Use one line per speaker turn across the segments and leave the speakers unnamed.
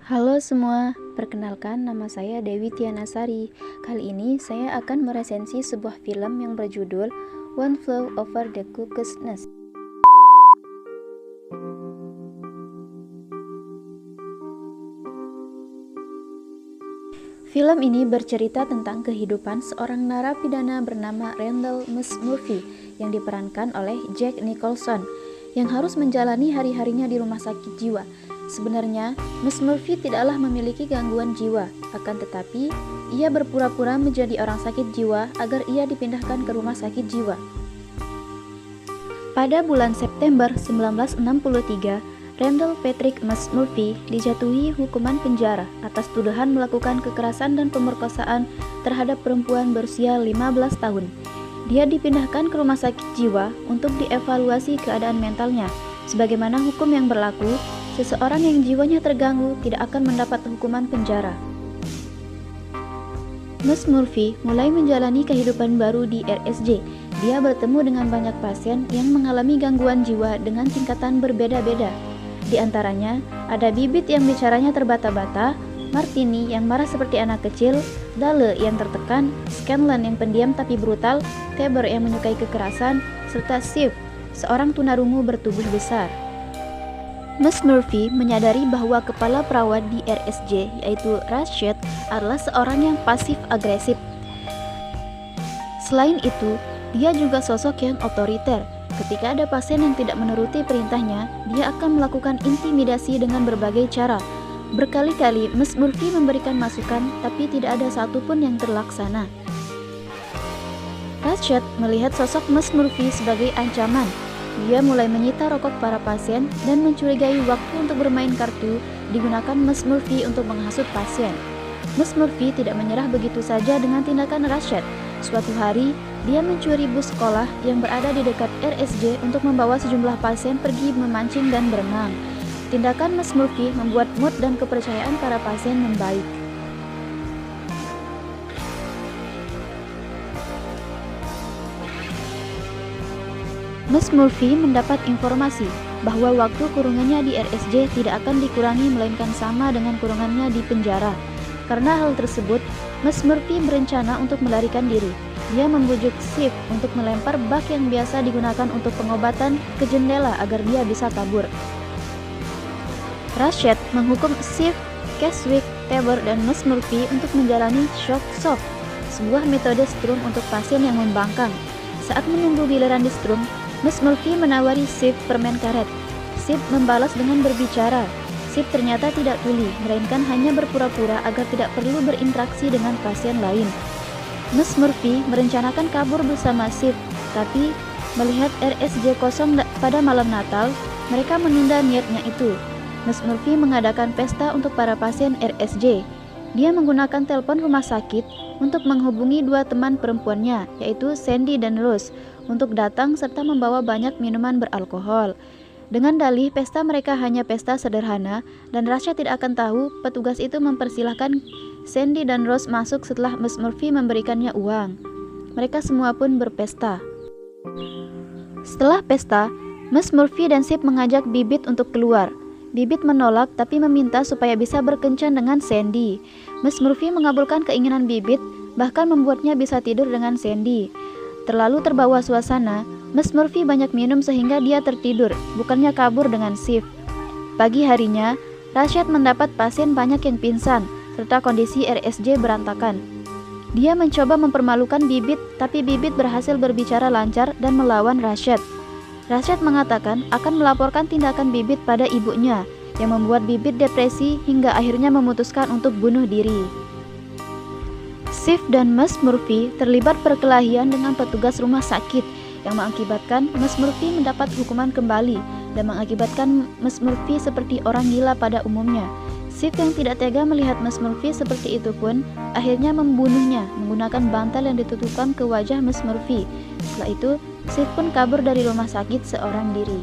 Halo semua, perkenalkan nama saya Dewi Tianasari. Kali ini saya akan meresensi sebuah film yang berjudul One Flew Over the Cuckoo's Nest. Film ini bercerita tentang kehidupan seorang narapidana bernama Randall Murphy yang diperankan oleh Jack Nicholson yang harus menjalani hari-harinya di rumah sakit jiwa. Sebenarnya, Miss Murphy tidaklah memiliki gangguan jiwa, akan tetapi ia berpura-pura menjadi orang sakit jiwa agar ia dipindahkan ke rumah sakit jiwa. Pada bulan September 1963, Randall Patrick Murphy dijatuhi hukuman penjara atas tuduhan melakukan kekerasan dan pemerkosaan terhadap perempuan berusia 15 tahun. Dia dipindahkan ke rumah sakit jiwa untuk dievaluasi keadaan mentalnya. Sebagaimana hukum yang berlaku, seseorang yang jiwanya terganggu tidak akan mendapat hukuman penjara. Miss Murphy mulai menjalani kehidupan baru di RSJ. Dia bertemu dengan banyak pasien yang mengalami gangguan jiwa dengan tingkatan berbeda-beda. Di antaranya, ada Bibit yang bicaranya terbata-bata, Martini yang marah seperti anak kecil, Dale yang tertekan, Scanlan yang pendiam tapi brutal, Tabor yang menyukai kekerasan, serta Sif, seorang tunarungu bertubuh besar. Miss Murphy menyadari bahwa kepala perawat di RSJ, yaitu Rashid, adalah seorang yang pasif-agresif. Selain itu, dia juga sosok yang otoriter. Ketika ada pasien yang tidak menuruti perintahnya, dia akan melakukan intimidasi dengan berbagai cara. Berkali-kali Miss Murphy memberikan masukan, tapi tidak ada satupun yang terlaksana. Rashid melihat sosok Miss Murphy sebagai ancaman. Dia mulai menyita rokok para pasien dan mencurigai waktu untuk bermain kartu digunakan Miss Murphy untuk menghasut pasien. Miss Murphy tidak menyerah begitu saja dengan tindakan Rashid. Suatu hari, dia mencuri bus sekolah yang berada di dekat RSJ untuk membawa sejumlah pasien pergi memancing dan berenang. Tindakan Miss Murphy membuat mood dan kepercayaan para pasien membaik. Miss Murphy mendapat informasi bahwa waktu kurungannya di RSJ tidak akan dikurangi melainkan sama dengan kurungannya di penjara. Karena hal tersebut, Miss Murphy berencana untuk melarikan diri. Dia membujuk Sif untuk melempar bak yang biasa digunakan untuk pengobatan ke jendela agar dia bisa kabur. Rashid menghukum Sif, Keswick, Tabor, dan Miss Murphy untuk menjalani shock, sebuah metode strum untuk pasien yang membangkang. Saat menunggu giliran di strum, Miss Murphy menawari Sif permen karet. Sif membalas dengan berbicara. Sif ternyata tidak tuli, melainkan hanya berpura-pura agar tidak perlu berinteraksi dengan pasien lain. Miss Murphy merencanakan kabur bersama Sif, tapi melihat RSJ kosong pada malam Natal, mereka menunda niatnya itu. Miss Murphy mengadakan pesta untuk para pasien RSJ. Dia menggunakan telepon rumah sakit untuk menghubungi dua teman perempuannya, yaitu Sandy dan Rose, untuk datang serta membawa banyak minuman beralkohol. Dengan dalih pesta mereka hanya pesta sederhana dan Rasha tidak akan tahu petugas itu mempersilahkan Sandy dan Rose masuk setelah Miss Murphy memberikannya uang. Mereka semua pun berpesta. Setelah pesta, Miss Murphy dan Sip mengajak Bibit untuk keluar. Bibit menolak tapi meminta supaya bisa berkencan dengan Sandy. Miss Murphy mengabulkan keinginan Bibit, bahkan membuatnya bisa tidur dengan Sandy. Terlalu terbawa suasana, Miss Murphy banyak minum sehingga dia tertidur, bukannya kabur dengan Sif. Pagi harinya, Rashid mendapat pasien banyak yang pingsan, serta kondisi RSJ berantakan. Dia mencoba mempermalukan Bibit, tapi Bibit berhasil berbicara lancar dan melawan Rashid. Rashid mengatakan akan melaporkan tindakan Bibit pada ibunya, yang membuat Bibit depresi hingga akhirnya memutuskan untuk bunuh diri. Sif dan Miss Murphy terlibat perkelahian dengan petugas rumah sakit yang mengakibatkan Miss Murphy mendapat hukuman kembali dan mengakibatkan Miss Murphy seperti orang gila pada umumnya. Sif yang tidak tega melihat Miss Murphy seperti itu pun akhirnya membunuhnya menggunakan bantal yang ditutupkan ke wajah Miss Murphy. Setelah itu, Sif pun kabur dari rumah sakit seorang diri.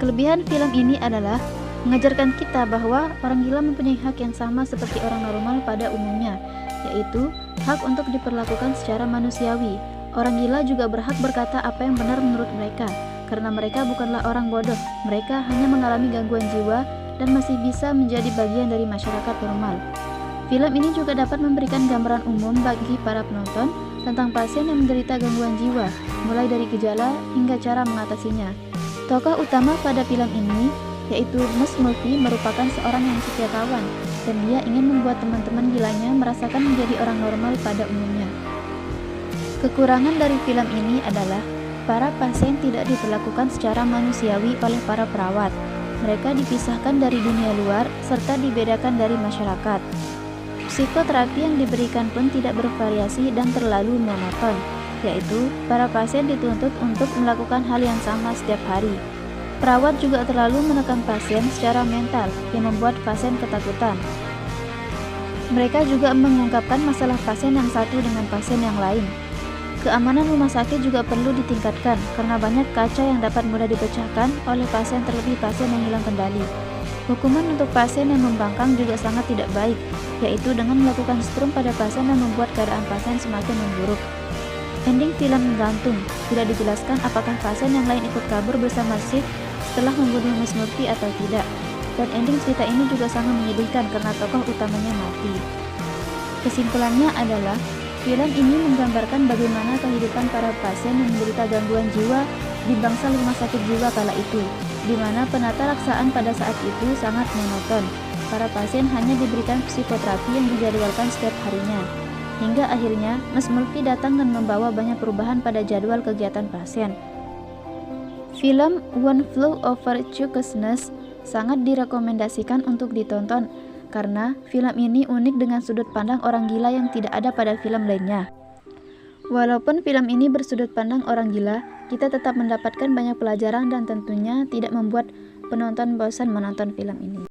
Kelebihan film ini adalah mengajarkan kita bahwa orang gila mempunyai hak yang sama seperti orang normal pada umumnya, yaitu hak untuk diperlakukan secara manusiawi. Orang gila juga berhak berkata apa yang benar menurut mereka, karena mereka bukanlah orang bodoh. Mereka hanya mengalami gangguan jiwa dan masih bisa menjadi bagian dari masyarakat normal. Film ini juga dapat memberikan gambaran umum bagi para penonton tentang pasien yang menderita gangguan jiwa, mulai dari gejala hingga cara mengatasinya. Tokoh utama pada film ini, yaitu Ms. Murphy, merupakan seorang yang setia kawan, dan dia ingin membuat teman-teman gilanya merasakan menjadi orang normal pada umumnya. Kekurangan dari film ini adalah para pasien tidak diperlakukan secara manusiawi oleh para perawat. Mereka dipisahkan dari dunia luar serta dibedakan dari masyarakat. Psikoterapi yang diberikan pun tidak bervariasi dan terlalu monoton, yaitu para pasien dituntut untuk melakukan hal yang sama setiap hari. Perawat juga terlalu menekan pasien secara mental yang membuat pasien ketakutan. Mereka juga mengungkapkan masalah pasien yang satu dengan pasien yang lain. Keamanan rumah sakit juga perlu ditingkatkan karena banyak kaca yang dapat mudah dipecahkan oleh pasien, terlebih pasien yang hilang kendali. Hukuman untuk pasien yang membangkang juga sangat tidak baik, yaitu dengan melakukan strum pada pasien dan membuat keadaan pasien semakin memburuk. Ending film menggantung, tidak dijelaskan apakah pasien yang lain ikut kabur bersama Sif setelah membunuh Ms. Murphy atau tidak. Dan ending cerita ini juga sangat menyedihkan karena tokoh utamanya mati. Kesimpulannya adalah, film ini menggambarkan bagaimana kehidupan para pasien yang menderita gangguan jiwa di bangsal rumah sakit jiwa kala itu, di mana penata laksaan pada saat itu sangat monoton. Para pasien hanya diberikan psikoterapi yang dijadwalkan setiap harinya. Hingga akhirnya, Ms. Murphy datang dan membawa banyak perubahan pada jadwal kegiatan pasien. Film One Flew Over Cuckoo's Nest sangat direkomendasikan untuk ditonton, karena film ini unik dengan sudut pandang orang gila yang tidak ada pada film lainnya. Walaupun film ini bersudut pandang orang gila, kita tetap mendapatkan banyak pelajaran dan tentunya tidak membuat penonton bosan menonton film ini.